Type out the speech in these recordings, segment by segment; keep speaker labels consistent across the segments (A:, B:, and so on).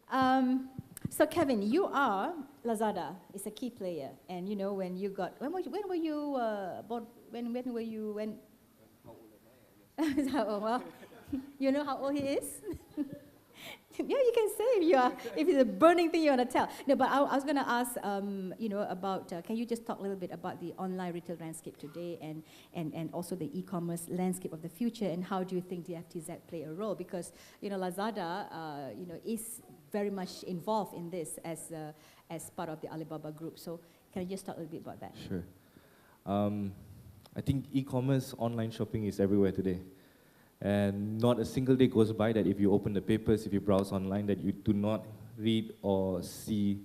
A: So Kevin, you are Lazada is a key player, and you know when you got when were you born, when were you when?
B: How old am I? Yes.
A: So, well, you know how old he is? Yeah, you can say if it's a burning thing you want to tell. No, but I was going to ask, you know, about, can you just talk a little bit about the online retail landscape today and also the e-commerce landscape of the future, and how do you think the FTZ play a role? Because, you know, Lazada, you know, is very much involved in this as part of the Alibaba group. So can you just talk a little bit about that?
B: Sure. I think e-commerce, online shopping is everywhere today. And not a single day goes by that if you open the papers, if you browse online, that you do not read or see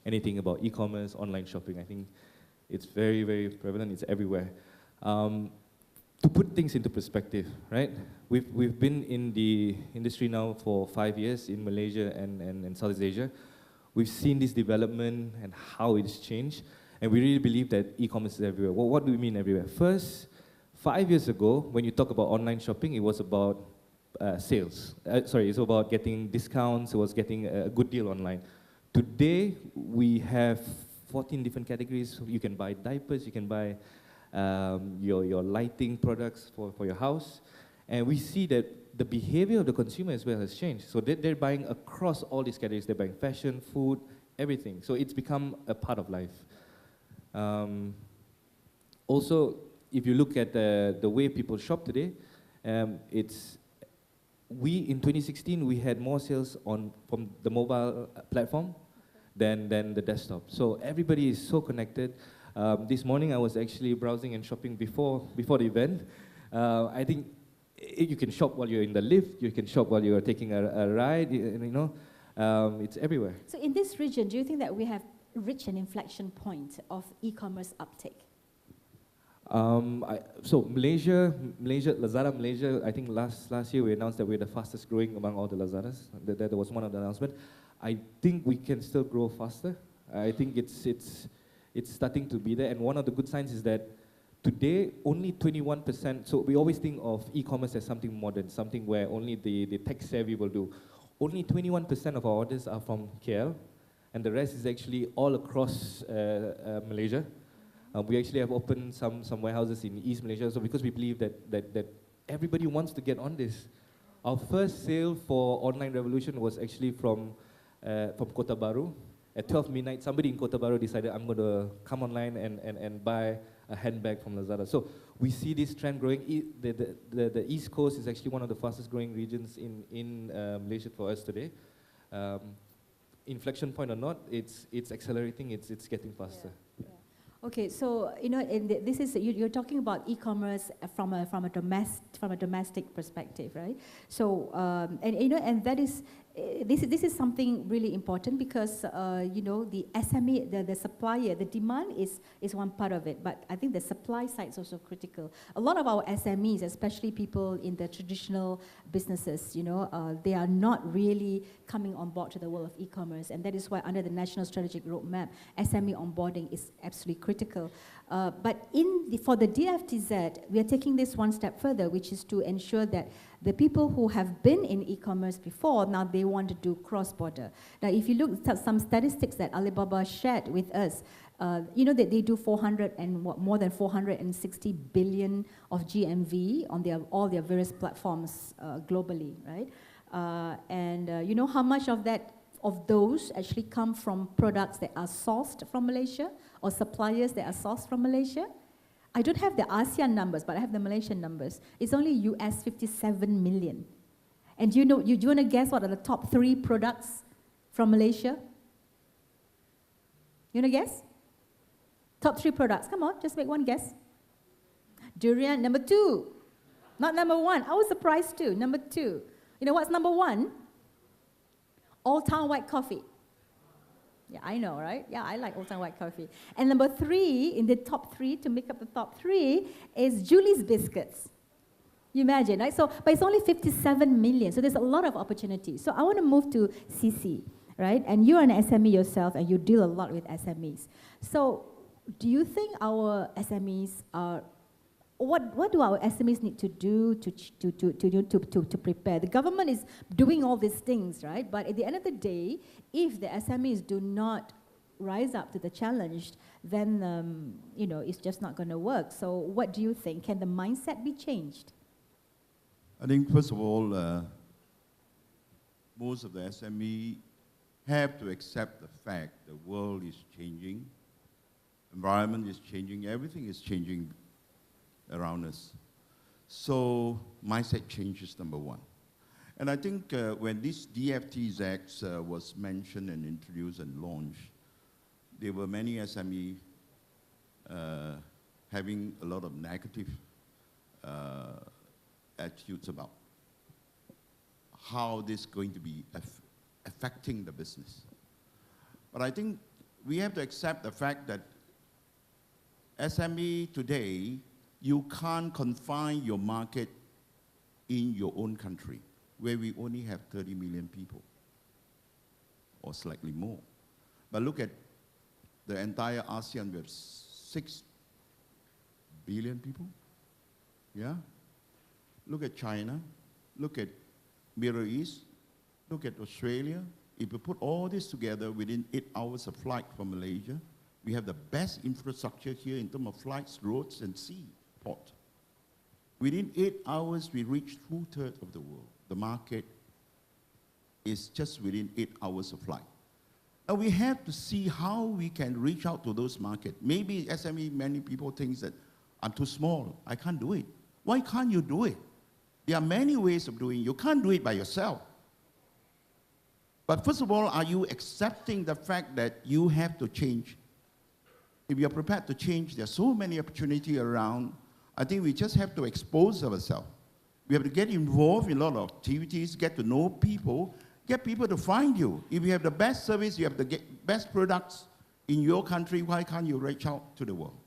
B: anything about e-commerce, online shopping. I think it's very, very prevalent. It's everywhere. To put things into perspective, right? We've been in the industry now for 5 years in Malaysia and Southeast Asia. We've seen this development and how it's changed, and we really believe that e-commerce is everywhere. Well, what do we mean everywhere? First, 5 years ago, when you talk about online shopping, it was about sales. It's about getting discounts, it was getting a good deal online. Today, we have 14 different categories. You can buy diapers, you can buy your lighting products for your house. And we see that the behavior of the consumer as well has changed. So they're buying across all these categories. They're buying fashion, food, everything. So it's become a part of life. Also, if you look at the way people shop today, in 2016, we had more sales from the mobile platform than the desktop. So everybody is so connected. This morning, I was actually browsing and shopping before the event. I think you can shop while you're in the lift, you can shop while you're taking a ride, you know, it's everywhere.
A: So in this region, do you think that we have reached an inflection point of e-commerce uptake?
B: So Malaysia, Lazada Malaysia, I think last year we announced that we're the fastest growing among all the Lazadas. That was one of the announcements. I think we can still grow faster. I think it's starting to be there. And one of the good signs is that today only 21%, so we always think of e-commerce as something modern, something where only the tech savvy will do. Only 21% of our orders are from KL, and the rest is actually all across Malaysia. We actually have opened some warehouses in East Malaysia, so because we believe that everybody wants to get on this. Our first sale for Online Revolution was actually from Kota Baru. At 12 midnight, somebody in Kota Baru decided, I'm going to come online and buy a handbag from Lazada. So we see this trend growing. The East Coast is actually one of the fastest growing regions in Malaysia for us today. Inflection point or not, it's accelerating, it's getting faster.
A: Yeah. Yeah. Okay, so you know, this is you're talking about e-commerce from a domestic perspective, right? So and you know, and that is this is something really important because you know, the SME, the supplier, the demand is one part of it, but I think the supply side is also critical. A lot of our SMEs, especially people in the traditional businesses, you know, they are not really coming on board to the world of e-commerce, and that is why under the National Strategic Roadmap, SME onboarding is absolutely critical. But for the DFTZ, we are taking this one step further, which is to ensure that the people who have been in e-commerce before, now they want to do cross-border. Now, if you look at some statistics that Alibaba shared with us, you know that they do more than 460 billion of GMV on all their various platforms globally, right? And you know how much of those actually come from products that are sourced from Malaysia or suppliers that are sourced from Malaysia? I don't have the ASEAN numbers, but I have the Malaysian numbers. It's only US 57 million. And do you want to guess what are the top 3 products from Malaysia? You want to guess? Top 3 products. Come on, just make one guess. Durian, number 2. Not number 1. I was surprised too. Number 2. You know what's number 1? Old Town White Coffee. Yeah, I know, right? Yeah, I like Old Town White Coffee. And number 3, in the top 3, to make up the top 3, is Julie's Biscuits. You imagine, right? So, but it's only 57 million, so there's a lot of opportunity. So I want to move to CC, right? And you're an SME yourself, and you deal a lot with SMEs. So do you think our SMEs are what do our SMEs need to do to prepare? The government is doing all these things, right? But at the end of the day, if the SMEs do not rise up to the challenge, then it's just not going to work. So what do you think? Can the mindset be changed?
C: I think, first of all, most of the SME have to accept the fact the world is changing, environment is changing, everything is changing around us. So mindset change is number one. And I think when this DFTZ was mentioned and introduced and launched, there were many SME having a lot of negative attitudes about how this is going to be affecting the business. But I think we have to accept the fact that SME today, you can't confine your market in your own country, where we only have 30 million people, or slightly more. But look at the entire ASEAN, we have 6 billion people, yeah? Look at China, look at Middle East, look at Australia. If you put all this together within 8 hours of flight from Malaysia, we have the best infrastructure here in terms of flights, roads, and sea port. Within 8 hours, we reach 2/3 of the world. The market is just within 8 hours of flight. Now we have to see how we can reach out to those markets. Maybe SME, many people think that I'm too small, I can't do it. Why can't you do it? There are many ways of doing it. You can't do it by yourself. But first of all, are you accepting the fact that you have to change? If you're prepared to change, there are so many opportunities around. I think we just have to expose ourselves. We have to get involved in a lot of activities, get to know people, get people to find you. If you have the best service, you have the best products in your country, why can't you reach out to the world?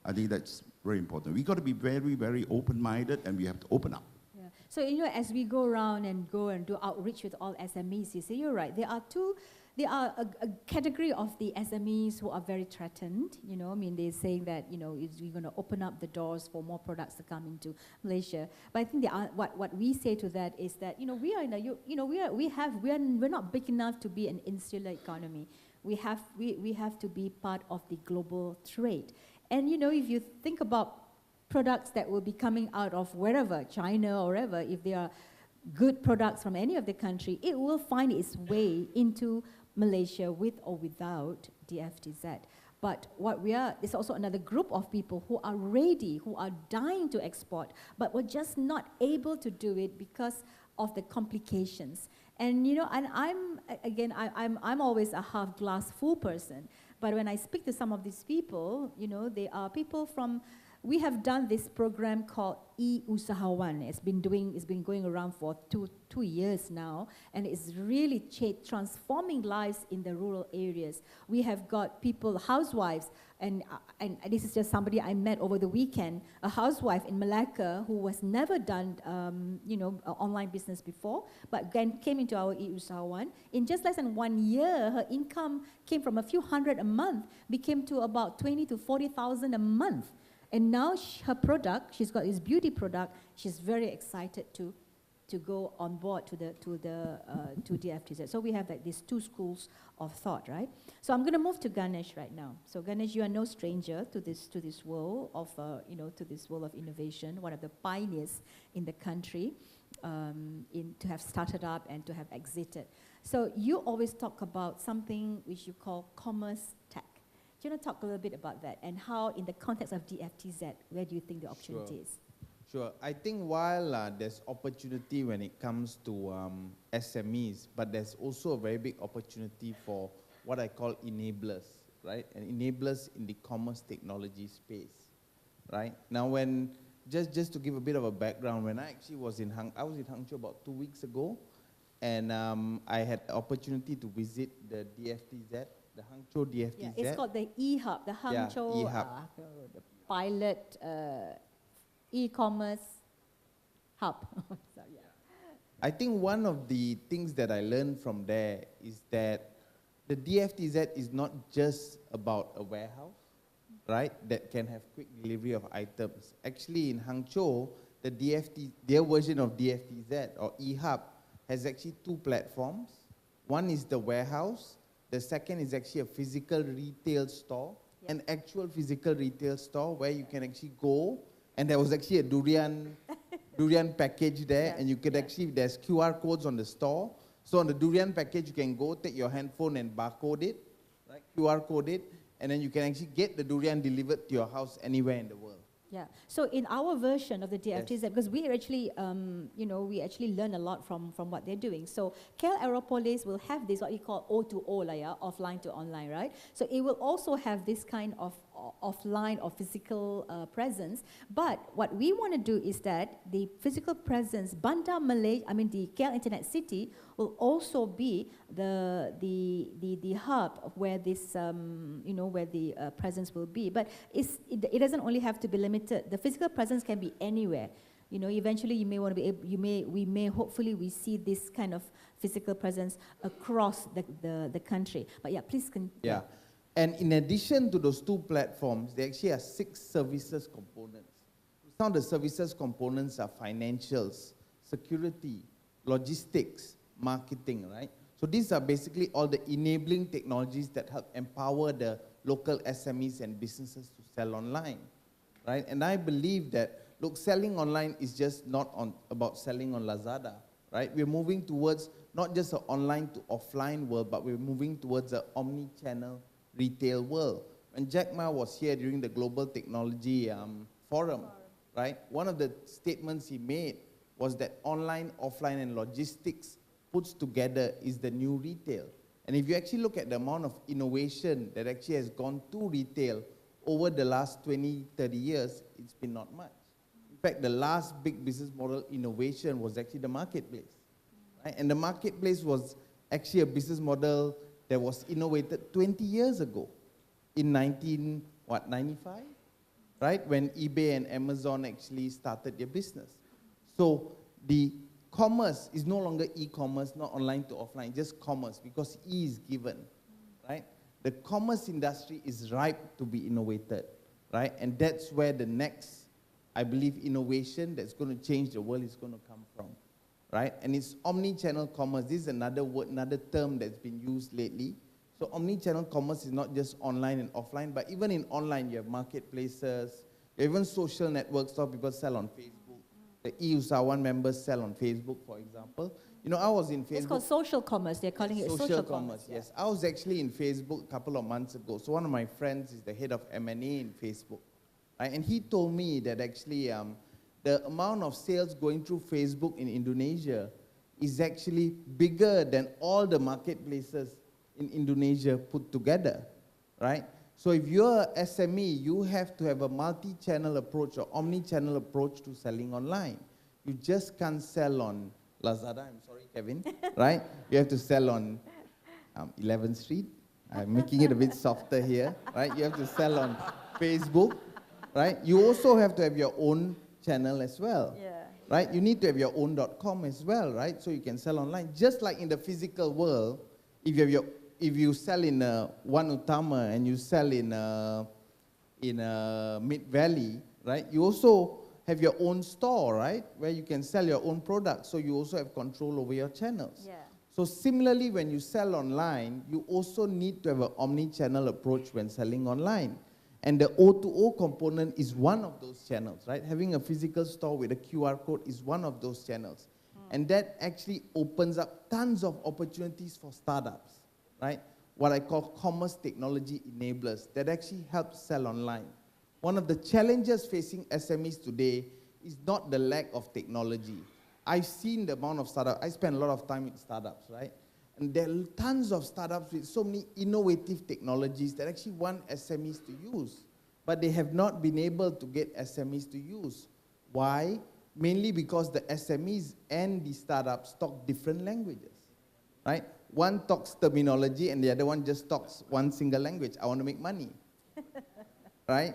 C: I think that's very important. We've got to be very, very open-minded, and we have to open up.
A: Yeah. So, as we go around and do outreach with all SMEs, you say, you're right, there are a category of the SMEs who are very threatened. They're saying that, you're going to open up the doors for more products to come into Malaysia. But I think what we say to that is that, we are we're not big enough to be an insular economy. We have to be part of the global trade. And, if you think about products that will be coming out of wherever, China or wherever, if they are good products from any of the country, it will find its way into Malaysia with or without DFTZ. But there's also another group of people who are ready, who are dying to export, but were just not able to do it because of the complications. And and I'm always a half glass full person. But when I speak to some of these people, they are people from. We have done this program called e-Usahawan. It's been going around for two years now, and it's really transforming lives in the rural areas. We have got people, housewives, and this is just somebody I met over the weekend, a housewife in Malacca who was never done, online business before, but then came into our e-Usahawan. In just less than 1 year, her income came from a few hundred a month, became to about 20 to 40,000 a month. And now her product, she's got this beauty product, she's very excited to go on board to DFTZ. So we have like these two schools of thought, right? So I'm going to move to Ganesh right now. So Ganesh, you are no stranger to this world of to this world of innovation, one of the pioneers in the country, to have started up and to have exited. So you always talk about something which you call commerce tech. Do you want to talk a little bit about that and how, in the context of DFTZ, where do you think the opportunity is?
D: Sure. I think while there's opportunity when it comes to SMEs, but there's also a very big opportunity for what I call enablers, right? And enablers in the commerce technology space, right? Now, just to give a bit of a background, when I actually was in Hangzhou about 2 weeks ago, and I had the opportunity to visit the DFTZ. The Hangzhou DFTZ.
A: Yeah, it's called the eHub, the Hangzhou the pilot e-commerce hub. Sorry, yeah.
D: I think one of the things that I learned from there is that the DFTZ is not just about a warehouse, right, that can have quick delivery of items. Actually, in Hangzhou, the DFT, their version of DFTZ or eHub has actually two platforms. One is the warehouse. The second is actually a physical retail store, an actual physical retail store where you can actually go, and there was actually a durian package there, and you could actually, there's QR codes on the store. So on the durian package, you can go take your handphone and barcode it, right, QR code it, and then you can actually get the durian delivered to your house anywhere in the world.
A: Yeah. So in our version of the DFTZ, because we actually, we actually learn a lot from what they're doing. So KL Aeropolis will have this, what we call O2O, offline to online, right? So it will also have this kind of offline or physical presence. But what we want to do is that the physical presence, Bandar Malaysia, the KL Internet City, will also be the hub where this, where the presence will be. But it doesn't only have to be limited. The physical presence can be anywhere. Eventually you may want to be able, hopefully we see this kind of physical presence across the country. But yeah, please continue.
D: Yeah. And in addition to those two platforms, there actually are 6 services components. Some of the services components are financials, security, logistics, marketing, right? So these are basically all the enabling technologies that help empower the local SMEs and businesses to sell online, right? And I believe that, look, selling online is just not about selling on Lazada, right? We're moving towards not just an online to offline world, but we're moving towards an omni-channel retail world. When Jack Ma was here during the Global Technology Forum, right, one of the statements he made was that online, offline, and logistics puts together is the new retail. And if you actually look at the amount of innovation that actually has gone to retail over the last 20, 30 years, it's been not much. In fact, the last big business model innovation was actually the marketplace, right? And the marketplace was actually a business model that was innovated 20 years ago in 95, right? When eBay and Amazon actually started their business. So the commerce is no longer e-commerce, not online to offline, just commerce, because E is given, right? The commerce industry is ripe to be innovated, right? And that's where the next, I believe, innovation that's going to change the world is going to come from, right? And it's omni-channel commerce. This is another word, another term that's been used lately. So omni-channel commerce is not just online and offline, but even in online, you have marketplaces, you have even social networks, so people sell on Facebook. The EU-Sawan members sell on Facebook, for example. I was in Facebook.
A: It's called social commerce. They're calling it social commerce.
D: Yes. I was actually in Facebook a couple of months ago. So one of my friends is the head of M&A in Facebook. Right? And he told me that actually the amount of sales going through Facebook in Indonesia is actually bigger than all the marketplaces in Indonesia put together, right? So if you're a SME, you have to have a multi-channel approach or omni-channel approach to selling online. You just can't sell on Lazada, I'm sorry, Kevin, right? You have to sell on 11th Street. I'm making it a bit softer here, right? You have to sell on Facebook, right? You also have to have your own channel as well, right? You need to have your own .com as well, right? So you can sell online. Just like in the physical world, if you sell in One Utama and you sell in Mid Valley, right? You also have your own store, right? Where you can sell your own products. So you also have control over your channels.
A: Yeah.
D: So similarly, when you sell online, you also need to have an omni-channel approach when selling online. And the O2O component is one of those channels, right? Having a physical store with a QR code is one of those channels. And that actually opens up tons of opportunities for startups, right? What I call commerce technology enablers that actually help sell online. One of the challenges facing SMEs today is not the lack of technology. I've seen the amount of startups. I spend a lot of time with startups, right? And there are tons of startups with so many innovative technologies that actually want SMEs to use, but they have not been able to get SMEs to use. Why? Mainly because the SMEs and the startups talk different languages, right? One talks terminology and the other one just talks one single language. I want to make money, right?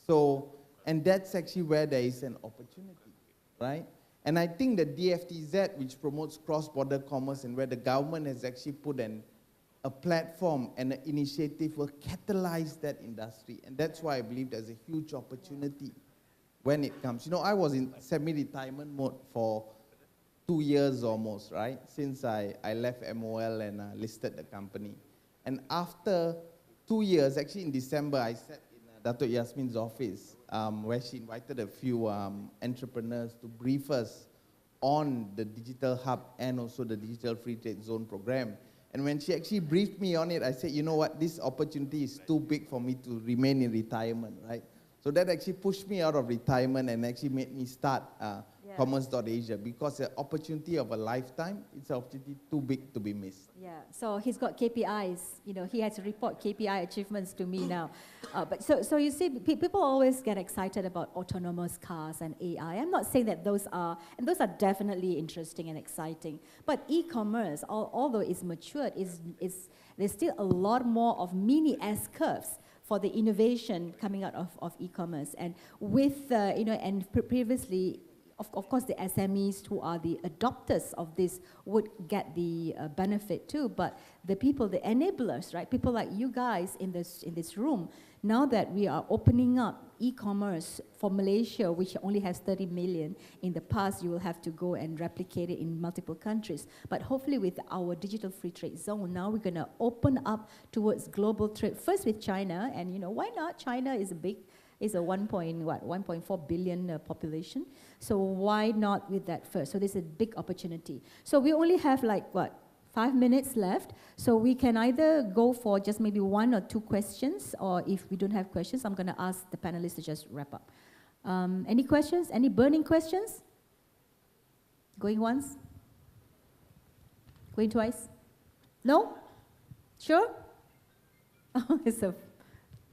D: So, and that's actually where there is an opportunity, right? And I think the DFTZ, which promotes cross-border commerce and where the government has actually put an a platform and an initiative will catalyze that industry. And that's why I believe there's a huge opportunity when it comes. You know, I was in semi-retirement mode for 2 years almost, right? Since I left MOL and listed the company. And after 2 years, actually in December, I sat in Dato Yasmin's office where she invited a few entrepreneurs to brief us on the digital hub and also the digital free trade zone program. And when she actually briefed me on it, I said, you know what, this opportunity is too big for me to remain in retirement, right? So that actually pushed me out of retirement and actually made me start Commerce.Asia, because the opportunity of a lifetime, it's an opportunity too big to be missed.
A: Yeah, so he's got KPIs, you know, he has to report KPI achievements to me now. But so you see, people always get excited about autonomous cars and AI. I'm not saying that those are definitely interesting and exciting, but e-commerce, although it's matured, there's still a lot more of mini S-curves for the innovation coming out of e-commerce. And with, you know, and previously, of course, the SMEs who are the adopters of this would get the benefit too, but the people, the enablers, right? People like you guys in this room, now that we are opening up e-commerce for Malaysia, which only has 30 million, in the past you will have to go and replicate it in multiple countries. But hopefully with our digital free trade zone, now we're going to open up towards global trade, first with China, and you know, why not? China is a 1.4 billion population. So why not with that first? So there's a big opportunity. So we only have 5 minutes left. So we can either go for just maybe 1 or 2 questions, or if we don't have questions, I'm going to ask the panelists to just wrap up. Any questions? Any burning questions? Going once? Going twice? No? Sure? So,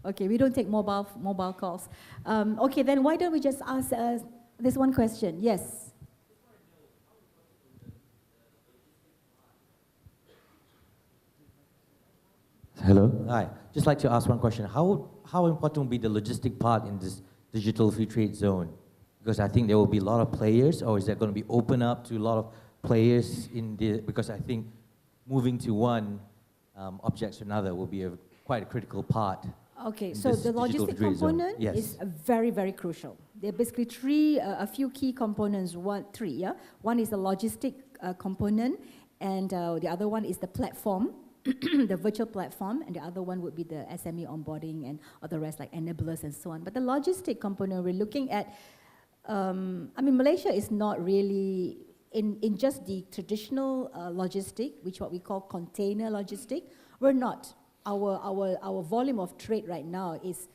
A: okay, we don't take mobile calls. Okay, then why don't we just ask this one question? Yes.
E: Hello. Hi. Just like to ask one question. How important will be the logistic part in this digital free trade zone? Because I think there will be a lot of players, or is that going to be open up to a lot of players in the? Because I think moving to one object to another will be quite a critical part.
A: Okay, so the logistic component is very, very crucial. There are basically a few key components, three, yeah? One is the logistic component, and the other one is the platform, the virtual platform, and the other one would be the SME onboarding and other rest like enablers and so on. But the logistic component, we're looking at, I mean, Malaysia is not really in just the traditional logistic, which what we call container logistic. We're not. Our volume of trade right now is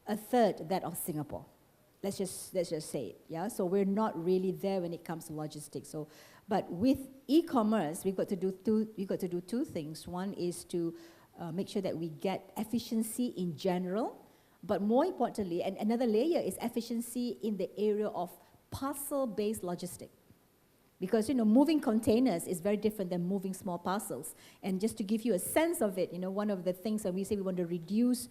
A: a third that of Singapore. Let's just say it, yeah. So we're not really there when it comes to logistics. So, but with e-commerce, we've got to do two things. One is to make sure that we get efficiency in general, but more importantly, and another layer is efficiency in the area of parcel-based logistics. Because, you know, moving containers is very different than moving small parcels. And just to give you a sense of it, you know, one of the things that we say we want to reduce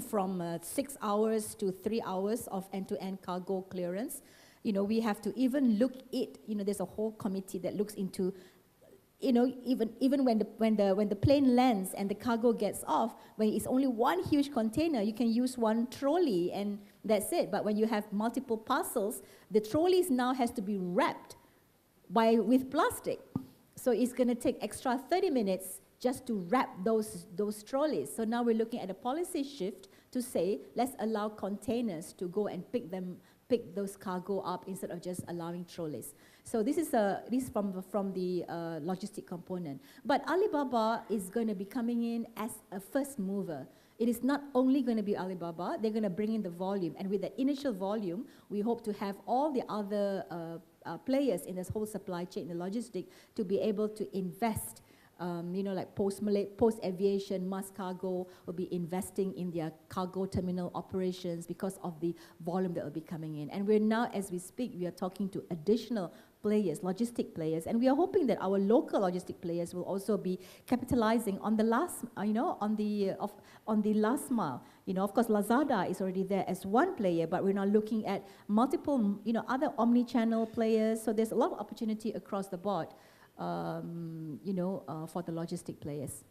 A: from 6 hours to 3 hours of end-to-end cargo clearance, you know, we have to even look at, you know, there's a whole committee that looks into, you know, even when the plane lands and the cargo gets off, when it's only one huge container, you can use one trolley and that's it. But when you have multiple parcels, the trolleys now has to be wrapped with plastic. So it's going to take extra 30 minutes just to wrap those trolleys. So now we're looking at a policy shift to say, let's allow containers to go and pick those cargo up instead of just allowing trolleys. So this is from the logistic component. But Alibaba is going to be coming in as a first mover. It is not only going to be Alibaba, they're going to bring in the volume. And with the initial volume, we hope to have all the other players in this whole supply chain, the logistic, to be able to invest. You know, like Post Aviation, Mass Cargo will be investing in their cargo terminal operations because of the volume that will be coming in. And we're now, as we speak, we are talking to additional players, logistic players, and we are hoping that our local logistic players will also be capitalizing on the last, you know, on the last mile. You know, of course, Lazada is already there as one player, but we're now looking at multiple, you know, other omni-channel players. So there's a lot of opportunity across the board. for the logistic players.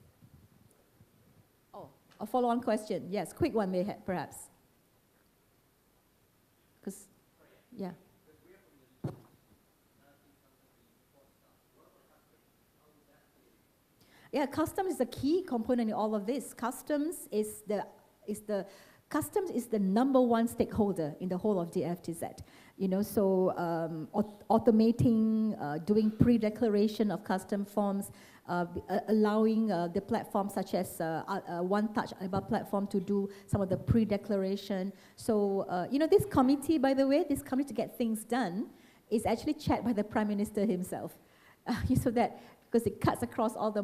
A: Oh, a follow-on question. Yes, quick one, perhaps. Because, yeah. Yeah, customs is a key component in all of this. Customs is the number one stakeholder in the whole of the FTZ. Automating, doing pre-declaration of custom forms, allowing the platforms such as One Touch Alibaba platform to do some of the pre-declaration. So, this committee, by the way, this committee to get things done is actually chaired by the Prime Minister himself. So that, because it cuts across all the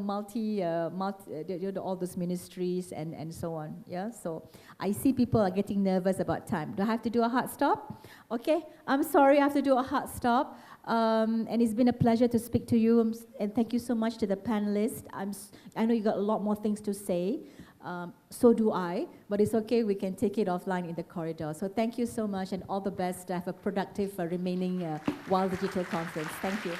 A: all those ministries and so on. Yeah, so I see people are getting nervous about time. Do I have to do a hard stop? Okay, I'm sorry, I have to do a hard stop. And it's been a pleasure to speak to you, and thank you so much to the panelists. I know you got a lot more things to say. So do I, but it's okay, we can take it offline in the corridor. So thank you so much, and all the best to have a productive remaining Wild Digital Conference. Thank you.